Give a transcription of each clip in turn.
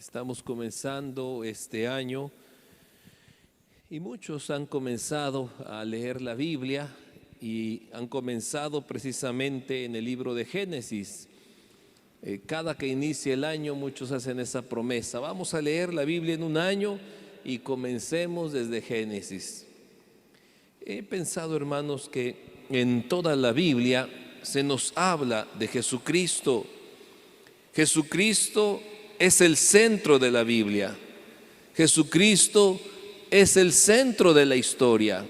Estamos comenzando este año y muchos han comenzado a leer la Biblia y han comenzado precisamente en el libro de Génesis. Cada que inicia el año muchos hacen esa promesa: vamos a leer la Biblia en un año y comencemos desde Génesis. He pensado, hermanos, que en toda la Biblia se nos habla de Jesucristo. Jesucristo es el centro de la Biblia. Jesucristo es el centro de la historia.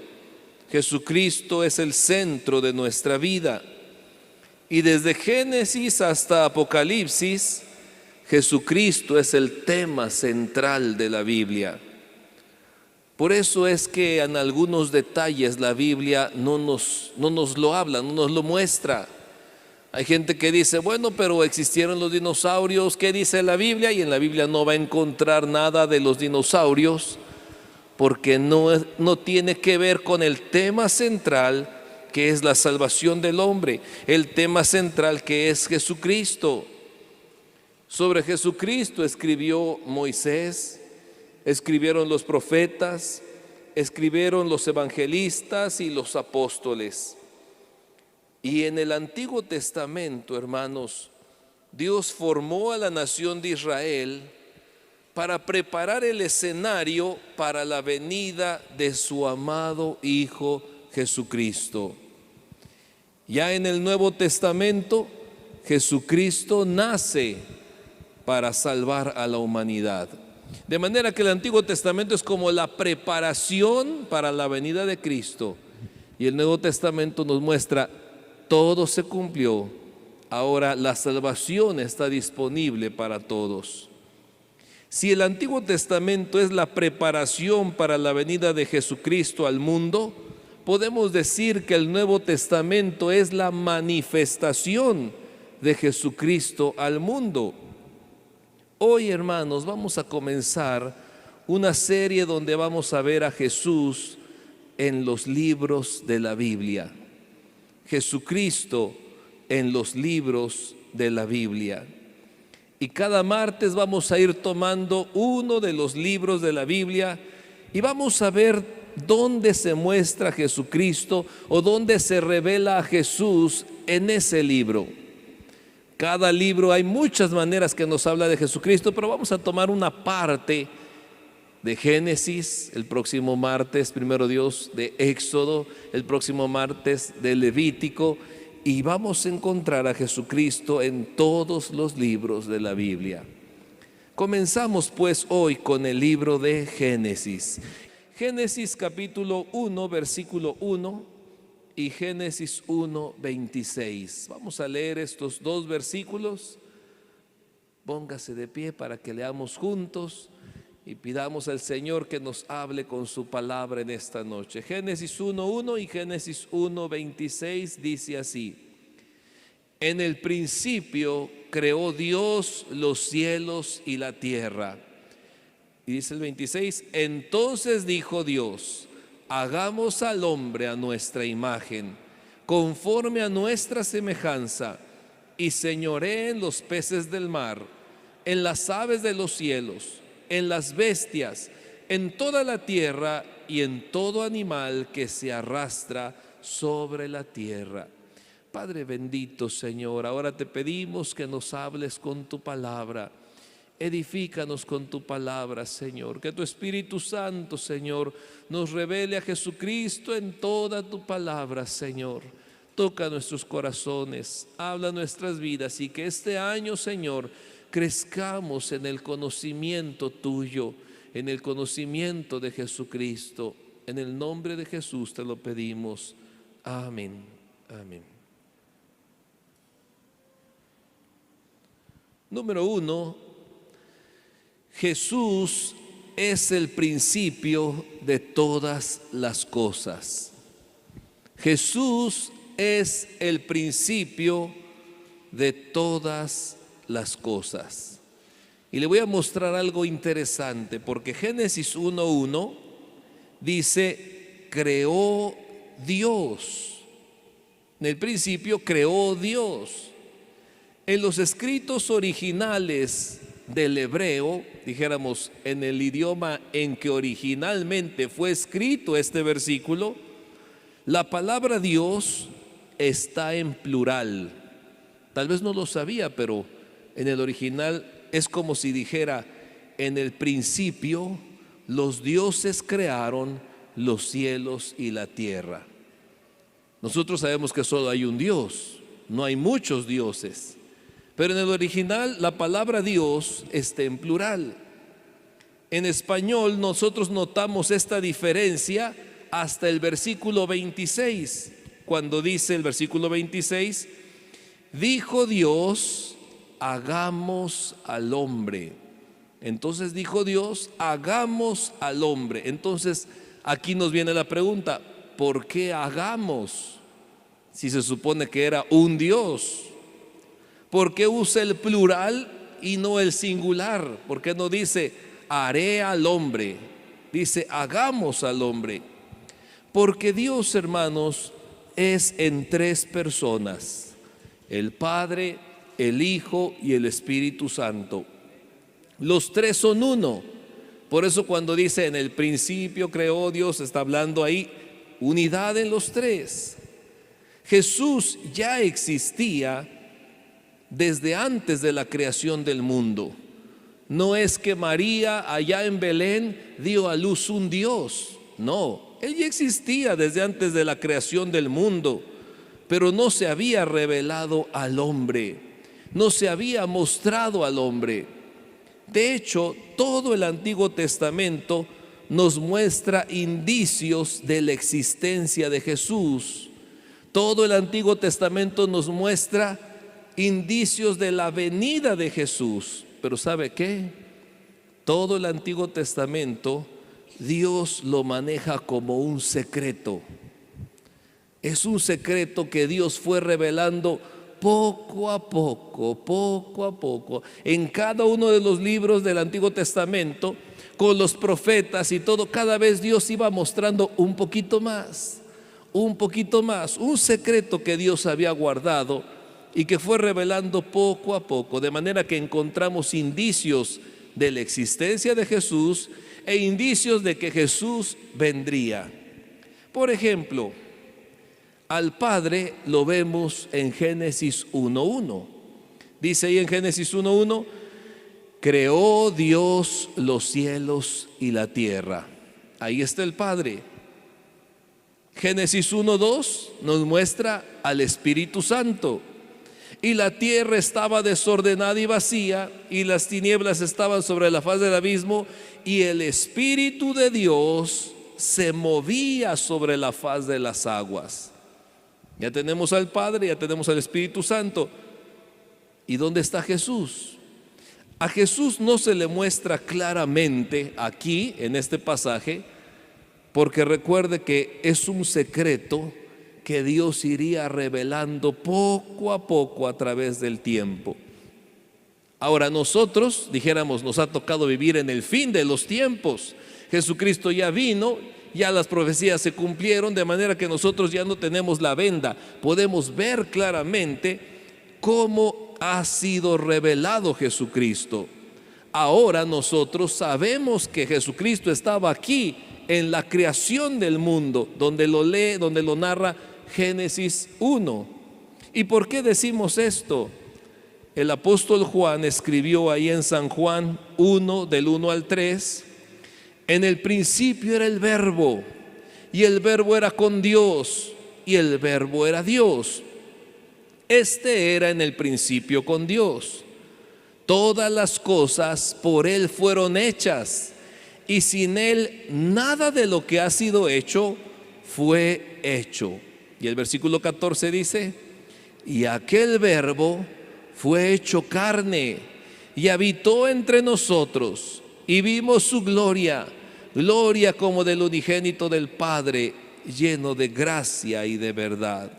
Jesucristo es el centro de nuestra vida. Y desde Génesis hasta Apocalipsis, Jesucristo es el tema central de la Biblia. Por eso es que en algunos detalles la Biblia no nos lo habla, no nos lo muestra. Hay gente que dice: bueno, pero existieron los dinosaurios, ¿qué dice la Biblia? Y en la Biblia no va a encontrar nada de los dinosaurios, porque no tiene que ver con el tema central, que es la salvación del hombre, el tema central que es Jesucristo. Sobre Jesucristo escribió Moisés, escribieron los profetas, escribieron los evangelistas y los apóstoles. Y en el Antiguo Testamento, hermanos, Dios formó a la nación de Israel para preparar el escenario para la venida de su amado Hijo Jesucristo. Ya en el Nuevo Testamento, Jesucristo nace para salvar a la humanidad. De manera que el Antiguo Testamento es como la preparación para la venida de Cristo. Y el Nuevo Testamento nos muestra: todo se cumplió, ahora la salvación está disponible para todos. Si el Antiguo Testamento es la preparación para la venida de Jesucristo al mundo, podemos decir que el Nuevo Testamento es la manifestación de Jesucristo al mundo. Hoy, hermanos, vamos a comenzar una serie donde vamos a ver a Jesús en los libros de la Biblia. Jesucristo en los libros de la Biblia. Y cada martes vamos a ir tomando uno de los libros de la Biblia y vamos a ver dónde se muestra Jesucristo o dónde se revela a Jesús en ese libro. Cada libro hay muchas maneras que nos habla de Jesucristo, pero vamos a tomar una parte de Génesis, el próximo martes, primero Dios, de Éxodo, el próximo martes de Levítico, y vamos a encontrar a Jesucristo en todos los libros de la Biblia. Comenzamos pues hoy con el libro de Génesis. Génesis capítulo 1, versículo 1 y Génesis 1, 26. Vamos a leer estos dos versículos. Póngase de pie para que leamos juntos y pidamos al Señor que nos hable con su palabra en esta noche. Génesis 1:1 y Génesis 1:26 dice así: en el principio creó Dios los cielos y la tierra. Y dice el 26: entonces dijo Dios: hagamos al hombre a nuestra imagen, conforme a nuestra semejanza, y señoree en los peces del mar, en las aves de los cielos, en las bestias, en toda la tierra y en todo animal que se arrastra sobre la tierra. Padre bendito, Señor, ahora te pedimos que nos hables con tu palabra. Edifícanos con tu palabra, Señor. Que tu Espíritu Santo, Señor, nos revele a Jesucristo en toda tu palabra, Señor. Toca nuestros corazones, habla nuestras vidas, y que este año, Señor, crezcamos en el conocimiento tuyo, en el conocimiento de Jesucristo. En el nombre de Jesús te lo pedimos. Amén. Amén. Número 1. Jesús es el principio de todas las cosas. Jesús es el principio de todas las cosas. Y le voy a mostrar algo interesante, porque Génesis 1:1 dice: creó Dios. En el principio creó Dios. En los escritos originales del hebreo, dijéramos, en el idioma en que originalmente fue escrito este versículo, la palabra Dios está en plural. Tal vez no lo sabía, pero en el original es como si dijera: en el principio los dioses crearon los cielos y la tierra. Nosotros sabemos que solo hay un Dios, no hay muchos dioses. Pero en el original la palabra Dios está en plural. En español nosotros notamos esta diferencia hasta el versículo 26, cuando dice el versículo 26: dijo Dios, hagamos al hombre. Entonces dijo Dios, hagamos al hombre. Entonces aquí nos viene la pregunta: ¿por qué hagamos? Si se supone que era un Dios. ¿Por qué usa el plural y no el singular? ¿Por qué no dice haré al hombre? Dice hagamos al hombre. Porque Dios, hermanos, es en tres personas: el Padre, el Hijo y el Espíritu Santo. Los tres son uno. Por eso cuando dice en el principio creó Dios, está hablando ahí unidad en los tres. Jesús ya existía desde antes de la creación del mundo. No es que María allá en Belén dio a luz un Dios. No, Él ya existía desde antes de la creación del mundo, pero no se había revelado al hombre, no se había mostrado al hombre. De hecho, todo el Antiguo Testamento nos muestra indicios de la existencia de Jesús. Todo el Antiguo Testamento nos muestra indicios de la venida de Jesús. Pero ¿sabe qué? Todo el Antiguo Testamento Dios lo maneja como un secreto. Es un secreto que Dios fue revelando poco a poco, en cada uno de los libros del Antiguo Testamento, con los profetas y todo. Cada vez Dios iba mostrando un poquito más, un secreto que Dios había guardado y que fue revelando poco a poco, de manera que encontramos indicios de la existencia de Jesús e indicios de que Jesús vendría. Por ejemplo, al Padre lo vemos en Génesis 1:1. Dice ahí en Génesis 1:1: creó Dios los cielos y la tierra. Ahí está el Padre. Génesis 1:2 nos muestra al Espíritu Santo. Y la tierra estaba desordenada y vacía, y las tinieblas estaban sobre la faz del abismo, y el Espíritu de Dios se movía sobre la faz de las aguas. Ya tenemos al Padre, ya tenemos al Espíritu Santo. ¿Y dónde está Jesús? A Jesús no se le muestra claramente aquí en este pasaje, porque recuerde que es un secreto que Dios iría revelando poco a poco a través del tiempo. Ahora nosotros, dijéramos, nos ha tocado vivir en el fin de los tiempos. Jesucristo ya vino, ya las profecías se cumplieron, de manera que nosotros ya no tenemos la venda. Podemos ver claramente cómo ha sido revelado Jesucristo. Ahora nosotros sabemos que Jesucristo estaba aquí en la creación del mundo, donde lo narra Génesis 1. ¿Y por qué decimos esto? El apóstol Juan escribió ahí en San Juan 1, del 1 al 3: en el principio era el Verbo, y el Verbo era con Dios, y el Verbo era Dios. Este era en el principio con Dios. Todas las cosas por Él fueron hechas, y sin Él nada de lo que ha sido hecho fue hecho. Y el versículo 14 dice: y aquel Verbo fue hecho carne y habitó entre nosotros, y vimos su gloria, gloria como del unigénito del Padre, lleno de gracia y de verdad.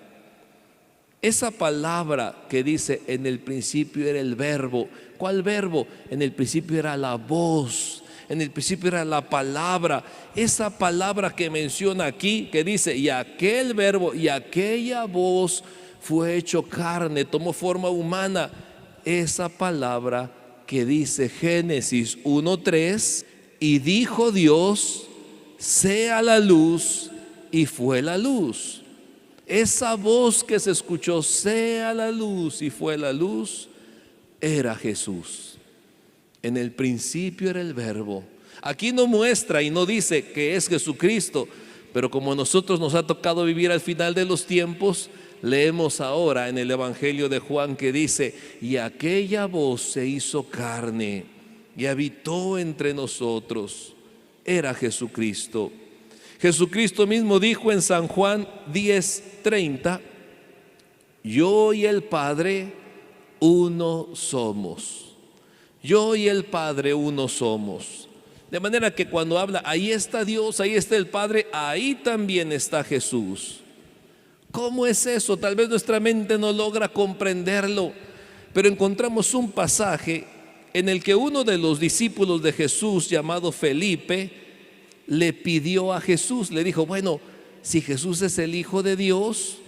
Esa palabra que dice en el principio era el Verbo, ¿cuál verbo? En el principio era la voz, en el principio era la palabra. Esa palabra que menciona aquí, que dice y aquel Verbo y aquella voz fue hecho carne, tomó forma humana. Esa palabra que dice Génesis 1:3, y dijo Dios, sea la luz, y fue la luz. Esa voz que se escuchó, sea la luz, y fue la luz, era Jesús. En el principio era el Verbo. Aquí no muestra y no dice que es Jesucristo, pero como a nosotros nos ha tocado vivir al final de los tiempos, leemos ahora en el Evangelio de Juan que dice, y aquella voz se hizo carne y habitó entre nosotros. Era Jesucristo. Jesucristo mismo dijo en San Juan 10:30, yo y el Padre uno somos. Yo y el Padre uno somos. De manera que cuando habla, ahí está Dios, ahí está el Padre, ahí también está Jesús. ¿Cómo es eso? Tal vez nuestra mente no logra comprenderlo, pero encontramos un pasaje en el que uno de los discípulos de Jesús, llamado Felipe, le pidió a Jesús, le dijo, bueno, si Jesús es el Hijo de Dios,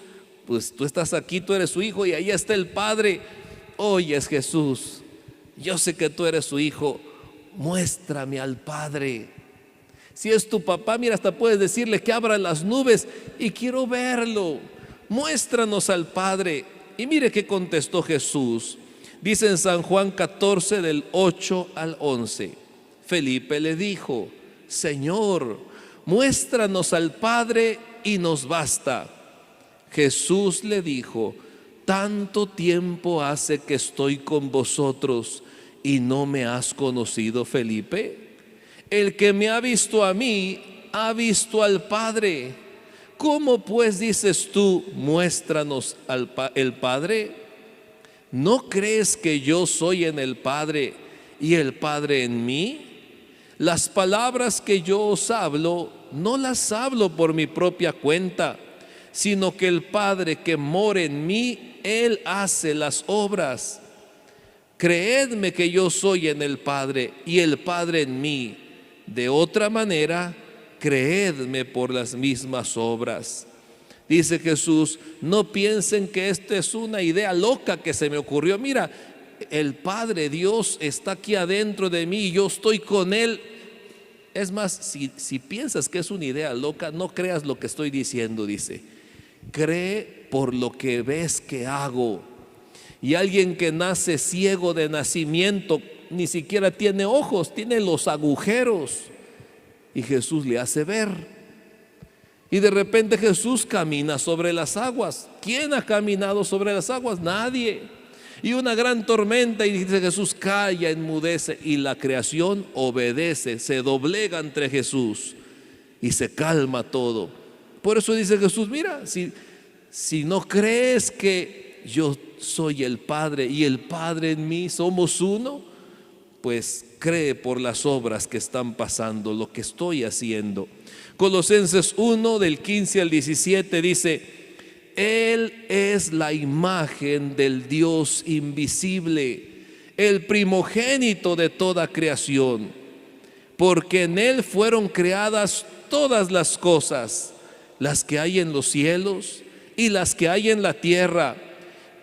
pues tú estás aquí, tú eres su Hijo y ahí está el Padre. Oye, es Jesús, yo sé que tú eres su Hijo, muéstrame al Padre. Si es tu papá, mira, hasta puedes decirle que abra las nubes y quiero verlo. Muéstranos al Padre. Y mire qué contestó Jesús. Dice en San Juan 14 del 8 al 11. Felipe le dijo, Señor, muéstranos al Padre y nos basta. Jesús le dijo, tanto tiempo hace que estoy con vosotros y no me has conocido, Felipe. El que me ha visto a mí, ha visto al Padre. ¿Cómo pues dices tú, muéstranos el Padre? ¿No crees que yo soy en el Padre y el Padre en mí? Las palabras que yo os hablo, no las hablo por mi propia cuenta, sino que el Padre que mora en mí, Él hace las obras. Creedme que yo soy en el Padre y el Padre en mí. De otra manera, creedme por las mismas obras. Dice Jesús, no piensen que esta es una idea loca que se me ocurrió. Mira, el Padre Dios está aquí adentro de mí y yo estoy con Él. Es más, si piensas que es una idea loca, no creas lo que estoy diciendo, dice. Cree por lo que ves que hago. Y alguien que nace ciego de nacimiento, ni siquiera tiene ojos, tiene los agujeros. Y Jesús le hace ver. Y de repente Jesús camina sobre las aguas. ¿Quién ha caminado sobre las aguas? Nadie. Y una gran tormenta, y dice Jesús, calla, enmudece, y la creación obedece, se doblega ante Jesús y se calma todo. Por eso dice Jesús, mira, si no crees que yo soy el Padre y el Padre en mí, somos uno, pues cree por las obras que están pasando, lo que estoy haciendo. Colosenses 1 del 15 al 17 dice, Él es la imagen del Dios invisible, el primogénito de toda creación, porque en Él fueron creadas todas las cosas, las que hay en los cielos y las que hay en la tierra,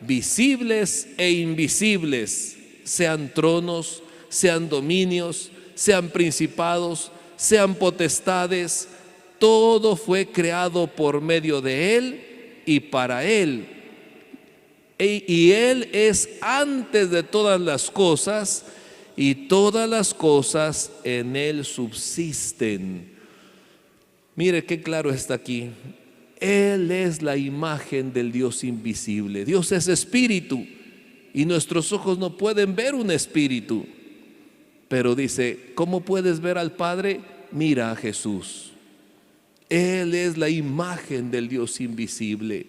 visibles e invisibles, sean tronos, sean dominios, sean principados, sean potestades, todo fue creado por medio de Él y para Él. Y Él es antes de todas las cosas, y todas las cosas en Él subsisten. Mire qué claro está aquí. Él es la imagen del Dios invisible. Dios es espíritu y nuestros ojos no pueden ver un espíritu. Pero dice, ¿cómo puedes ver al Padre? Mira a Jesús. Él es la imagen del Dios invisible.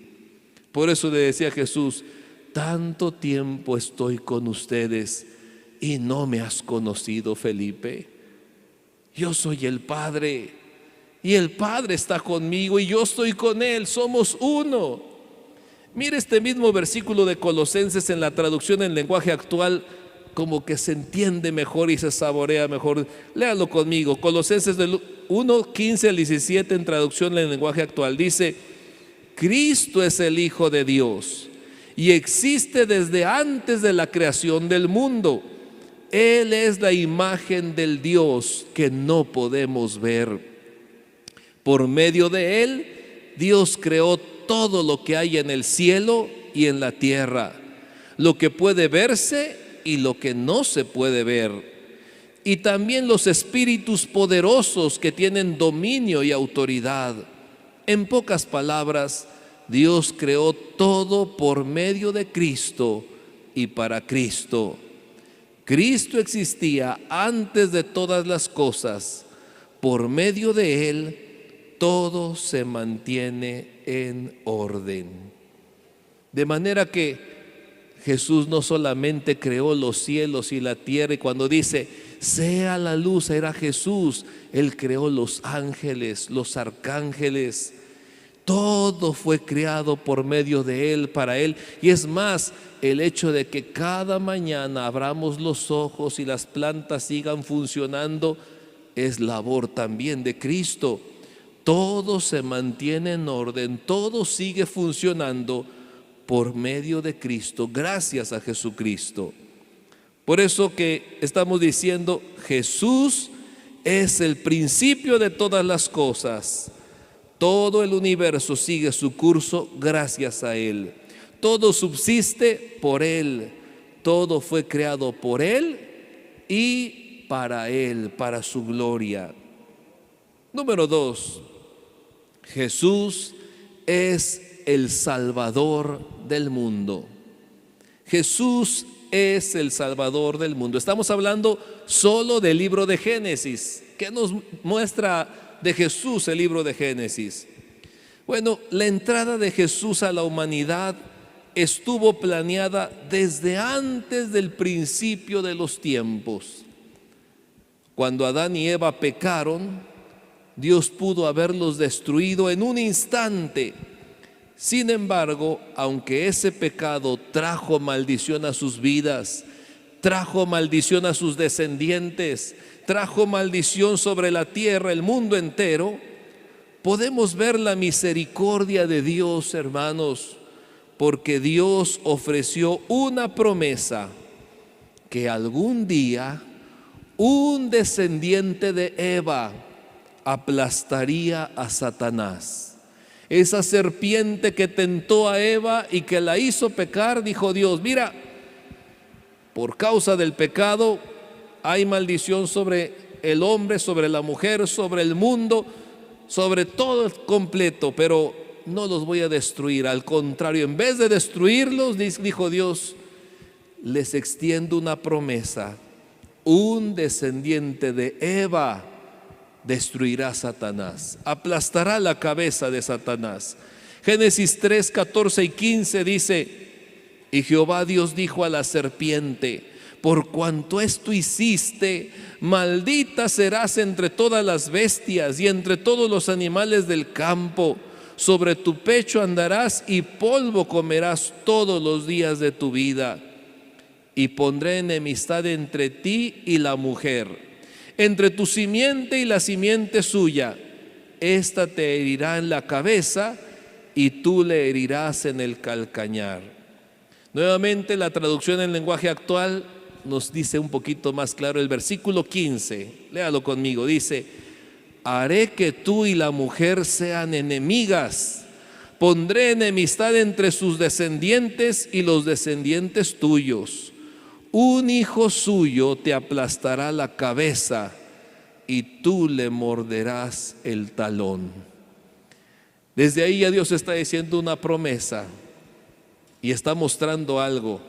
Por eso le decía a Jesús, tanto tiempo estoy con ustedes y no me has conocido, Felipe. Yo soy el Padre y el Padre está conmigo y yo estoy con Él, somos uno. Mire este mismo versículo de Colosenses en la traducción en lenguaje actual, como que se entiende mejor y se saborea mejor. Léalo conmigo, Colosenses del 1, 15 al 17 en traducción en lenguaje actual. Dice, Cristo es el Hijo de Dios y existe desde antes de la creación del mundo. Él es la imagen del Dios que no podemos ver. Por medio de Él, Dios creó todo lo que hay en el cielo y en la tierra, lo que puede verse y lo que no se puede ver, y también los espíritus poderosos que tienen dominio y autoridad. En pocas palabras, Dios creó todo por medio de Cristo y para Cristo. Cristo existía antes de todas las cosas. Por medio de Él, todo se mantiene en orden. De manera que Jesús no solamente creó los cielos y la tierra, y cuando dice, sea la luz, era Jesús. Él creó los ángeles, los arcángeles. Todo fue creado por medio de Él, para Él. Y es más, el hecho de que cada mañana abramos los ojos y las plantas sigan funcionando es labor también de Cristo. Todo se mantiene en orden, todo sigue funcionando por medio de Cristo, gracias a Jesucristo. Por eso que estamos diciendo, Jesús es el principio de todas las cosas. Todo el universo sigue su curso gracias a Él. Todo subsiste por Él. Todo fue creado por Él y para Él, para su gloria. Número 2. Jesús es el Salvador del mundo. Jesús es el Salvador del mundo. Estamos hablando solo del libro de Génesis. ¿Qué nos muestra de Jesús el libro de Génesis? Bueno, la entrada de Jesús a la humanidad estuvo planeada desde antes del principio de los tiempos. Cuando Adán y Eva pecaron, Dios pudo haberlos destruido en un instante. Sin embargo, aunque ese pecado trajo maldición a sus vidas, trajo maldición a sus descendientes, trajo maldición sobre la tierra, el mundo entero, podemos ver la misericordia de Dios, hermanos, porque Dios ofreció una promesa que algún día un descendiente de Eva aplastaría a Satanás. Esa serpiente que tentó a Eva y que la hizo pecar, dijo Dios, mira, por causa del pecado hay maldición sobre el hombre, sobre la mujer, sobre el mundo, sobre todo el completo, pero no los voy a destruir. Al contrario, en vez de destruirlos, dijo Dios, les extiendo una promesa. Un descendiente de Eva destruirá a Satanás, aplastará la cabeza de Satanás. Génesis 3, 14 y 15 dice, y Jehová Dios dijo a la serpiente, por cuanto esto hiciste, maldita serás entre todas las bestias y entre todos los animales del campo. Sobre tu pecho andarás y polvo comerás todos los días de tu vida. Y pondré enemistad entre ti y la mujer, entre tu simiente y la simiente suya. Esta te herirá en la cabeza y tú le herirás en el calcañar. Nuevamente la traducción en lenguaje actual nos dice un poquito más claro el versículo 15. Léalo conmigo, dice, haré que tú y la mujer sean enemigas. Pondré enemistad entre sus descendientes y los descendientes tuyos. Un hijo suyo te aplastará la cabeza y tú le morderás el talón. Desde ahí ya Dios está diciendo una promesa y está mostrando algo.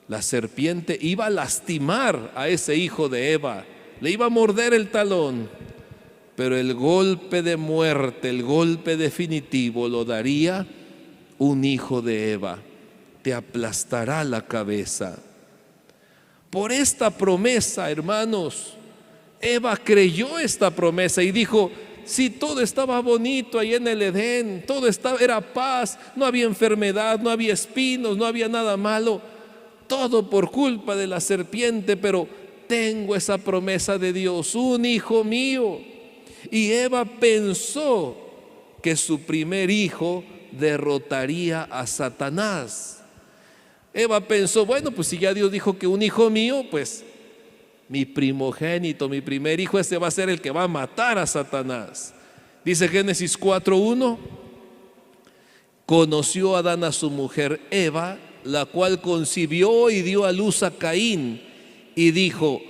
La serpiente iba a lastimar a ese hijo de Eva, le iba a morder el talón, pero el golpe de muerte, el golpe definitivo lo daría un hijo de Eva. Te aplastará la cabeza. Por esta promesa, hermanos, Eva creyó esta promesa y dijo, si todo estaba bonito ahí en el Edén, todo era paz, no había enfermedad, no había espinos, no había nada malo, todo por culpa de la serpiente, pero tengo esa promesa de Dios, un hijo mío. Y Eva pensó que su primer hijo derrotaría a Satanás. Eva pensó, bueno, pues si ya Dios dijo que un hijo mío, pues mi primogénito, mi primer hijo, este va a ser el que va a matar a Satanás. Dice Génesis 4:1, conoció Adán a su mujer Eva, la cual concibió y dio a luz a Caín, y dijo,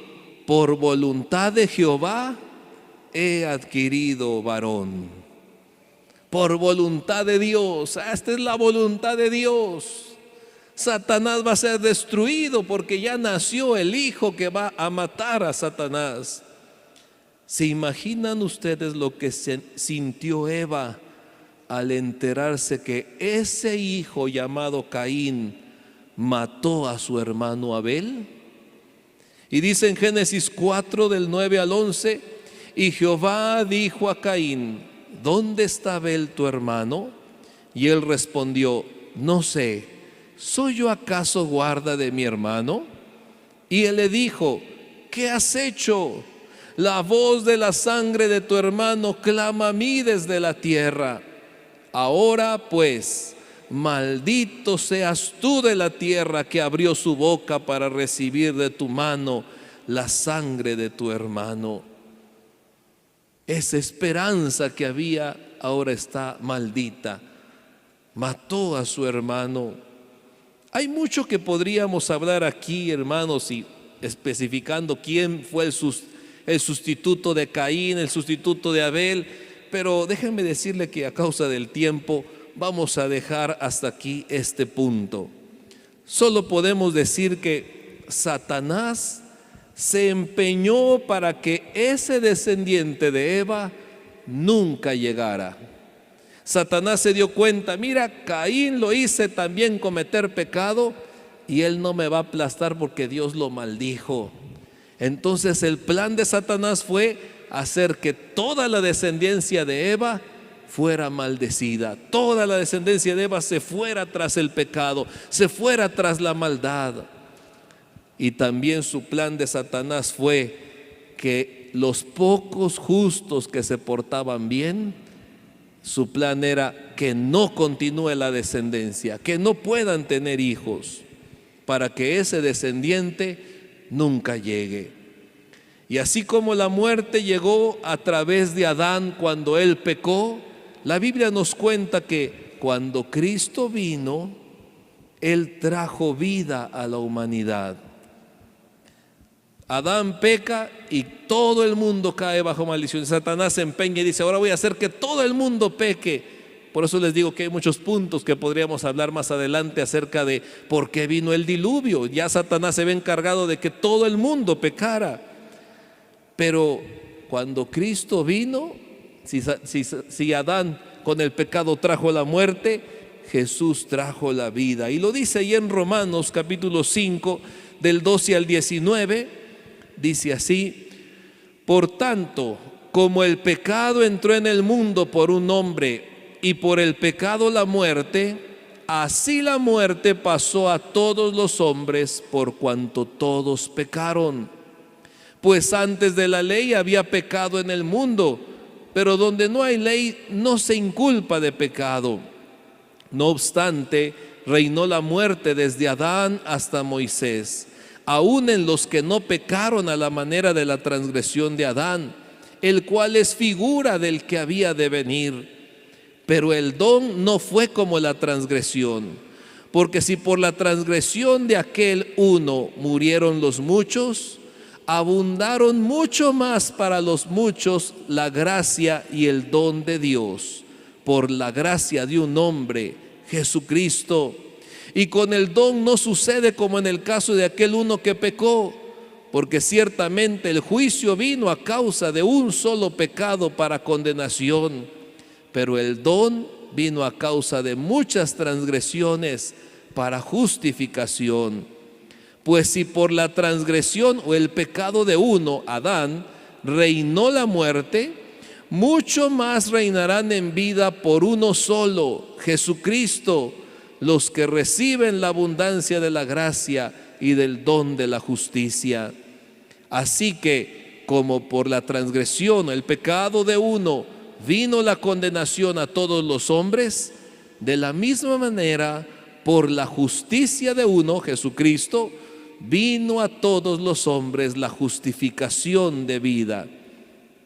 por voluntad de Jehová he adquirido varón. Por voluntad de Dios, esta es la voluntad de Dios. Satanás va a ser destruido porque ya nació el hijo que va a matar a Satanás. ¿Se imaginan ustedes lo que sintió Eva al enterarse que ese hijo llamado Caín mató a su hermano Abel? Y dice en Génesis 4 del 9 al 11, y Jehová dijo a Caín, ¿dónde está Abel tu hermano? Y él respondió, no sé, ¿soy yo acaso guarda de mi hermano? Y él le dijo, ¿qué has hecho? La voz de la sangre de tu hermano clama a mí desde la tierra. Ahora pues, maldito seas tú de la tierra que abrió su boca para recibir de tu mano la sangre de tu hermano. Esa esperanza que había ahora está maldita. Mató a su hermano. Hay mucho que podríamos hablar aquí, hermanos, y especificando quién fue el sustituto de Caín, el sustituto de Abel, pero déjenme decirle que a causa del tiempo vamos a dejar hasta aquí este punto. Solo podemos decir que Satanás se empeñó para que ese descendiente de Eva nunca llegara. Satanás se dio cuenta, mira, Caín lo hice también cometer pecado y él no me va a aplastar porque Dios lo maldijo. Entonces el plan de Satanás fue hacer que toda la descendencia de Eva fuera maldecida, toda la descendencia de Eva se fuera tras el pecado, se fuera tras la maldad. Y también su plan de Satanás fue que los pocos justos que se portaban bien, su plan era que no continúe la descendencia, que no puedan tener hijos, para que ese descendiente nunca llegue. Y así como la muerte llegó a través de Adán cuando él pecó, la Biblia nos cuenta que cuando Cristo vino, él trajo vida a la humanidad. Adán peca y todo el mundo cae bajo maldición. Satanás se empeña y dice, ahora voy a hacer que todo el mundo peque. Por eso les digo que hay muchos puntos que podríamos hablar más adelante acerca de por qué vino el diluvio. Ya Satanás se ve encargado de que todo el mundo pecara. Pero cuando Cristo vino, si Adán con el pecado trajo la muerte, Jesús trajo la vida. Y lo dice ahí en Romanos capítulo 5 del 12 al 19, dice así, por tanto, como el pecado entró en el mundo por un hombre y por el pecado la muerte, así la muerte pasó a todos los hombres por cuanto todos pecaron. Pues antes de la ley había pecado en el mundo, pero donde no hay ley no se inculpa de pecado. No obstante, reinó la muerte desde Adán hasta Moisés, aun en los que no pecaron a la manera de la transgresión de Adán, el cual es figura del que había de venir. Pero el don no fue como la transgresión, porque si por la transgresión de aquel uno murieron los muchos, abundaron mucho más para los muchos la gracia y el don de Dios, por la gracia de un hombre, Jesucristo. Y con el don no sucede como en el caso de aquel uno que pecó, porque ciertamente el juicio vino a causa de un solo pecado para condenación, pero el don vino a causa de muchas transgresiones para justificación. Pues si por la transgresión o el pecado de uno, Adán, reinó la muerte, mucho más reinarán en vida por uno solo, Jesucristo, los que reciben la abundancia de la gracia y del don de la justicia. Así que, como por la transgresión, el pecado de uno, vino la condenación a todos los hombres, de la misma manera, por la justicia de uno, Jesucristo, vino a todos los hombres la justificación de vida,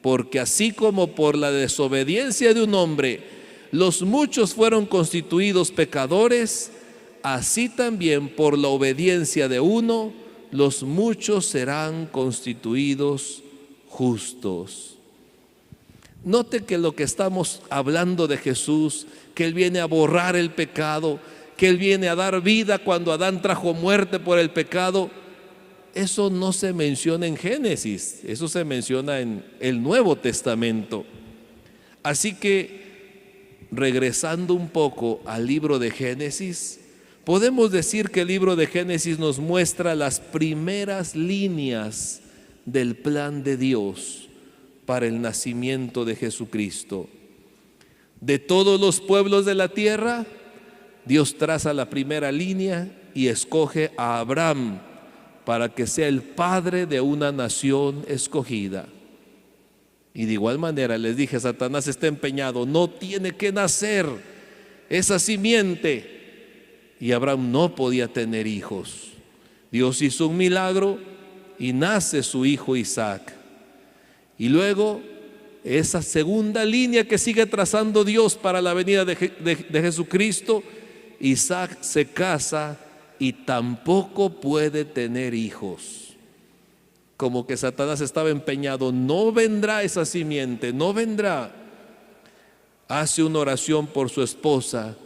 porque así como por la desobediencia de un hombre los muchos fueron constituidos pecadores, así también por la obediencia de uno los muchos serán constituidos justos. Note que lo que estamos hablando de Jesús, que Él viene a borrar el pecado, que Él viene a dar vida cuando Adán trajo muerte por el pecado, eso no se menciona en Génesis, eso se menciona en el Nuevo Testamento. Así que, regresando un poco al libro de Génesis, podemos decir que el libro de Génesis nos muestra las primeras líneas del plan de Dios para el nacimiento de Jesucristo. De todos los pueblos de la tierra, Dios traza la primera línea y escoge a Abraham para que sea el padre de una nación escogida. Y de igual manera les dije, Satanás está empeñado, no tiene que nacer esa simiente. Y Abraham no podía tener hijos. Dios hizo un milagro y nace su hijo Isaac. Y luego esa segunda línea que sigue trazando Dios para la venida de Jesucristo, Isaac se casa y tampoco puede tener hijos. Como que Satanás estaba empeñado, no vendrá esa simiente, no vendrá. Hace una oración por su esposa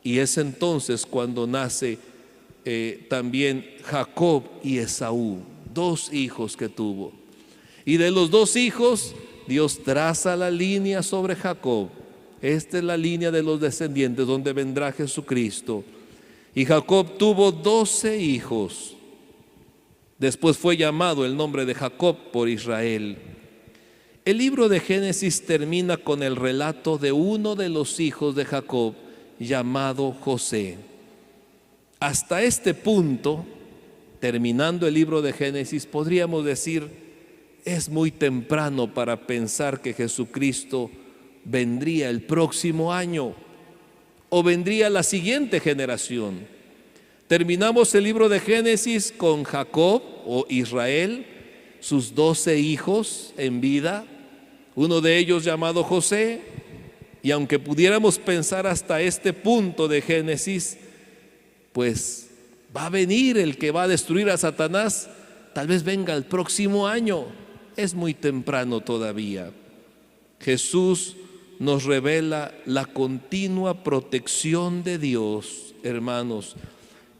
y es entonces cuando nace también Jacob y Esaú, dos hijos que tuvo. Y de los dos hijos, Dios traza la línea sobre Jacob. Esta es la línea de los descendientes donde vendrá Jesucristo. Y Jacob tuvo 12 hijos. Después fue llamado el nombre de Jacob por Israel. El libro de Génesis termina con el relato de uno de los hijos de Jacob, llamado José. Hasta este punto, terminando el libro de Génesis, podríamos decir, es muy temprano para pensar que Jesucristo vendría el próximo año o vendría la siguiente generación. Terminamos el libro de Génesis con Jacob o Israel, sus 12 hijos en vida, uno de ellos llamado José. Y aunque pudiéramos pensar hasta este punto de Génesis, pues va a venir el que va a destruir a Satanás, tal vez venga el próximo año. Es muy temprano todavía. Jesús nos revela la continua protección de Dios, hermanos.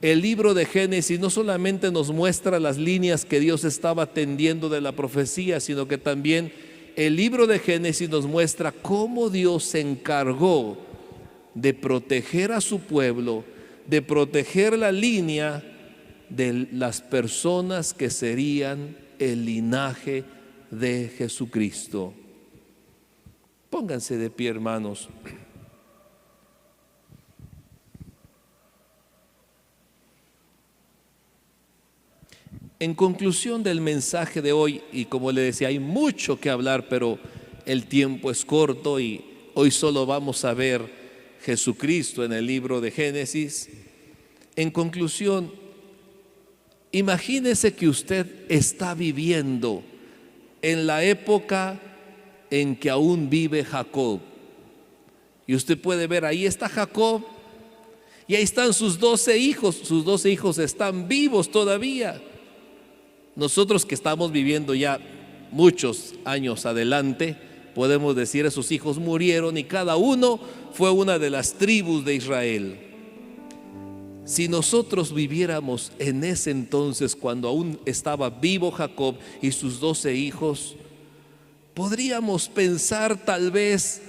El libro de Génesis no solamente nos muestra las líneas que Dios estaba tendiendo de la profecía, sino que también el libro de Génesis nos muestra cómo Dios se encargó de proteger a su pueblo, de proteger la línea de las personas que serían el linaje de Jesucristo. Pónganse de pie, hermanos. En conclusión del mensaje de hoy, y como le decía, hay mucho que hablar, pero el tiempo es corto y hoy solo vamos a ver Jesucristo en el libro de Génesis. En conclusión, imagínese que usted está viviendo en la época en que aún vive Jacob. Y usted puede ver, ahí está Jacob y ahí están sus 12 hijos. Sus 12 hijos están vivos todavía. Nosotros que estamos viviendo ya muchos años adelante, podemos decir esos hijos murieron y cada uno fue una de las tribus de Israel. Si nosotros viviéramos en ese entonces, cuando aún estaba vivo Jacob y sus 12 hijos, podríamos pensar tal vez,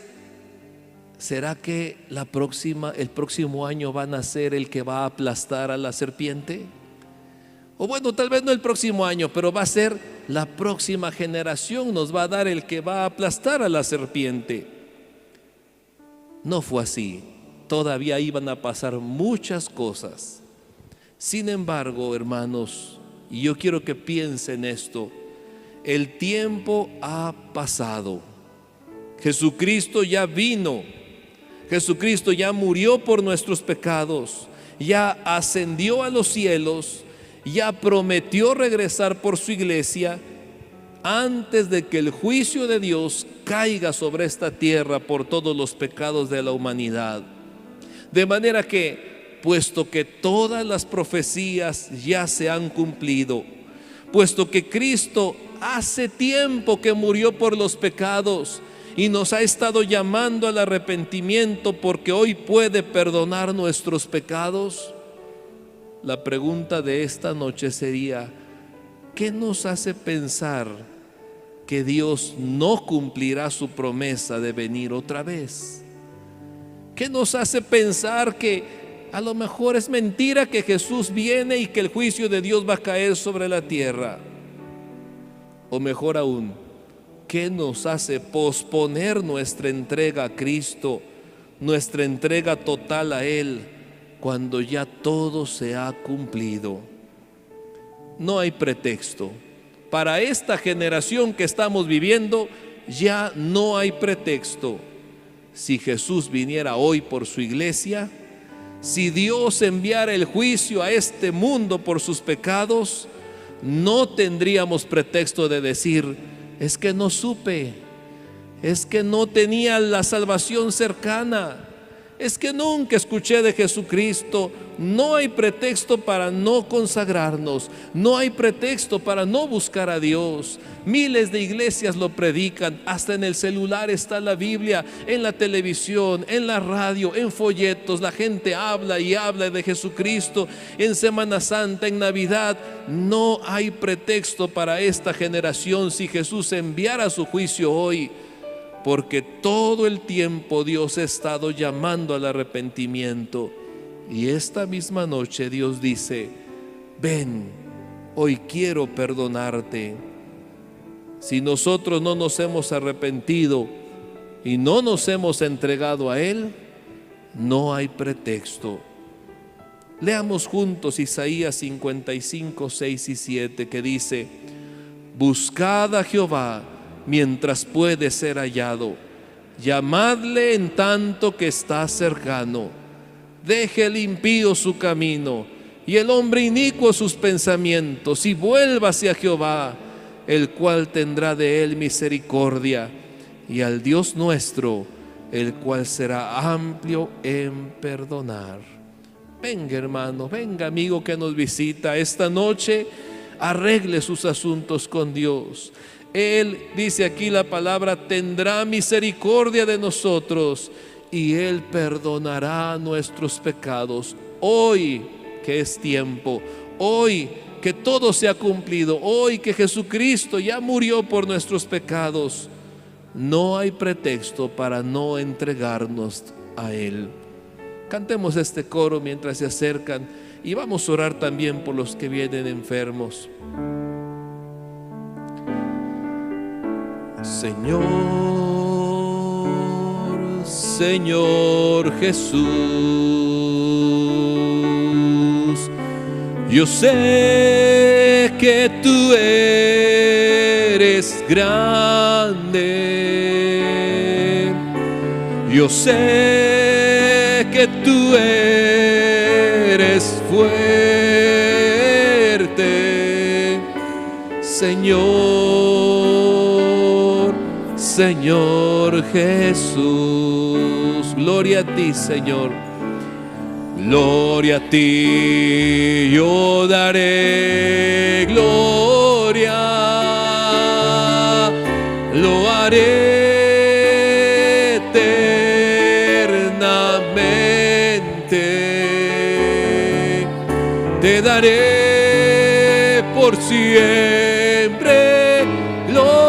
¿será que el próximo año van a ser el que va a aplastar a la serpiente? O bueno, tal vez no el próximo año, pero va a ser la próxima generación, nos va a dar el que va a aplastar a la serpiente. No fue así. Todavía iban a pasar muchas cosas. Sin embargo, hermanos, y yo quiero que piensen esto, el tiempo ha pasado. Jesucristo ya vino. Jesucristo ya murió por nuestros pecados, ya ascendió a los cielos ya prometió regresar por su iglesia antes de que el juicio de Dios caiga sobre esta tierra por todos los pecados de la humanidad. De manera que, puesto que todas las profecías ya se han cumplido, puesto que Cristo hace tiempo que murió por los pecados y nos ha estado llamando al arrepentimiento porque hoy puede perdonar nuestros pecados, la pregunta de esta noche sería: ¿qué nos hace pensar que Dios no cumplirá su promesa de venir otra vez? ¿Qué nos hace pensar que a lo mejor es mentira que Jesús viene y que el juicio de Dios va a caer sobre la tierra? O mejor aún, ¿qué nos hace posponer nuestra entrega a Cristo, nuestra entrega total a Él, cuando ya todo se ha cumplido? No hay pretexto. Para esta generación que estamos viviendo, ya no hay pretexto. Si Jesús viniera hoy por su iglesia, si Dios enviara el juicio a este mundo por sus pecados, no tendríamos pretexto de decir: es que no supe, es que no tenía la salvación cercana, es que nunca escuché de Jesucristo. No hay pretexto para no consagrarnos, no hay pretexto para no buscar a Dios. Miles de iglesias lo predican, hasta en el celular está la Biblia, en la televisión, en la radio, en folletos, la gente habla y habla de Jesucristo. En Semana Santa, en Navidad, no hay pretexto para esta generación si Jesús enviara su juicio hoy, porque todo el tiempo Dios ha estado llamando al arrepentimiento. Y esta misma noche Dios dice: ven, hoy quiero perdonarte. Si nosotros no nos hemos arrepentido y no nos hemos entregado a Él, no hay pretexto. Leamos juntos Isaías 55, 6 y 7, que dice: buscad a Jehová mientras puede ser hallado, llamadle en tanto que está cercano. Deje el impío su camino y el hombre inicuo sus pensamientos, y vuélvase a Jehová, el cual tendrá de él misericordia, y al Dios nuestro, el cual será amplio en perdonar. Venga, hermano, venga, amigo que nos visita esta noche, arregle sus asuntos con Dios. Él, dice aquí la palabra, tendrá misericordia de nosotros y Él perdonará nuestros pecados. Hoy que es tiempo, hoy que todo se ha cumplido, hoy que Jesucristo ya murió por nuestros pecados, no hay pretexto para no entregarnos a Él. Cantemos este coro mientras se acercan, y vamos a orar también por los que vienen enfermos. Señor Jesús, yo sé que tú eres grande, yo sé que tú eres fuerte, Señor Jesús. Gloria a ti, Señor. Gloria a ti yo daré gloria, lo haré eternamente, te daré por siempre gloria,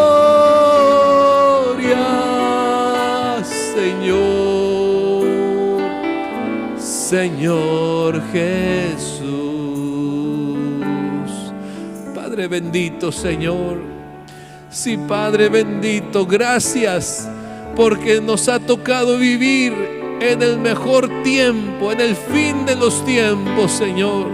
Señor Jesús. Padre bendito, Señor, sí, Padre bendito, gracias porque nos ha tocado vivir en el mejor tiempo, en el fin de los tiempos, Señor.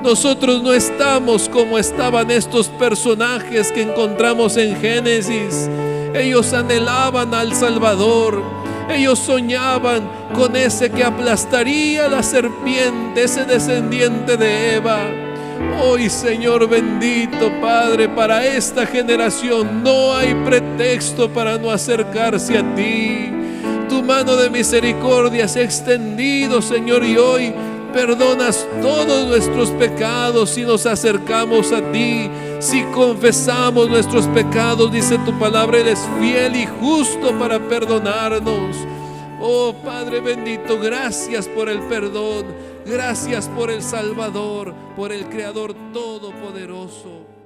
Nosotros no estamos como estaban estos personajes que encontramos en Génesis. Ellos anhelaban al Salvador, ellos soñaban con ese que aplastaría la serpiente, ese descendiente de Eva. Hoy, Señor bendito, Padre, para esta generación no hay pretexto para no acercarse a ti. Tu mano de misericordia se ha extendido, Señor, y hoy perdonas todos nuestros pecados si nos acercamos a ti, si confesamos nuestros pecados. Dice tu palabra, eres fiel y justo para perdonarnos. Oh Padre bendito, gracias por el perdón, gracias por el Salvador, por el Creador todopoderoso.